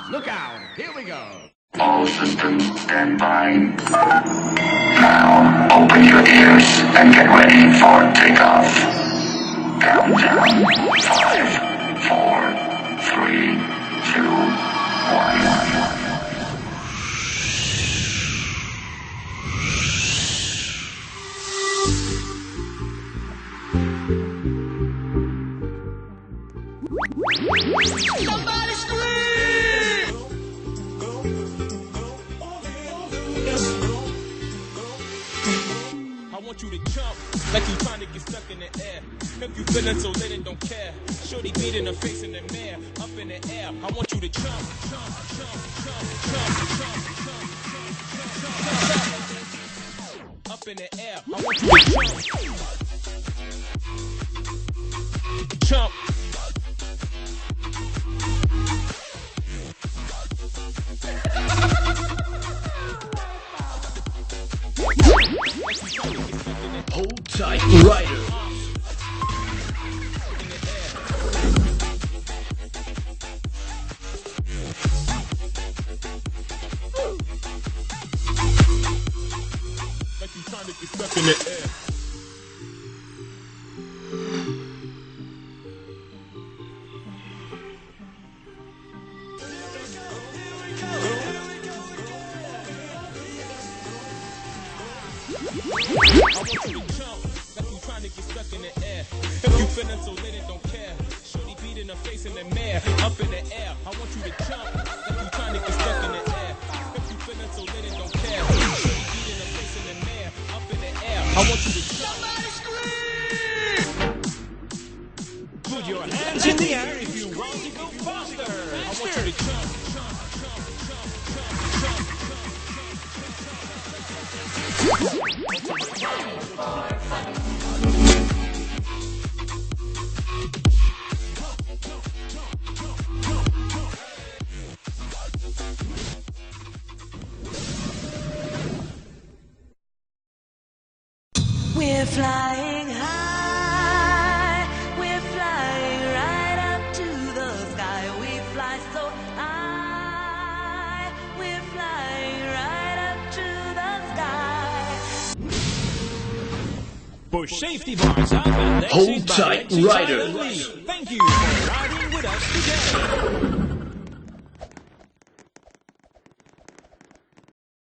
look out. Here we go. All systems stand by. Now, open your ears and get ready for takeoff. Countdown. 5, 4, 3, 2, 1. Somebody scream! I want you to jump like you trying to get stuck in the air. If you feeling so lit and don't care, shorty beat in the face in the mirror, up in the air. I want you to jump, jump, jump, jump, jump, jump, jump, up in the air. I want you to jump, jump. Hold tight, Rider. Like you trying to get stuck in the air. I want you to jump like you trying to get stuck in the air. If you feeling so lit and don't care, shorty beat in the face in the mirror, up in the air. I want you to jump like you trying to get stuck in the air. If you feeling so lit and don't care, shorty beat in the face in the mirror, up in the air. I want you to jump. Somebody scream! Put your hands in the air if you want to go faster. I want you to jump, jump, jump, jump, jump, jump. We're flying high, we're flying right up to the sky. We fly so high, we're flying right up to the sky. Push safety bars up and Hold tight, Rider. Thank you for riding with us today.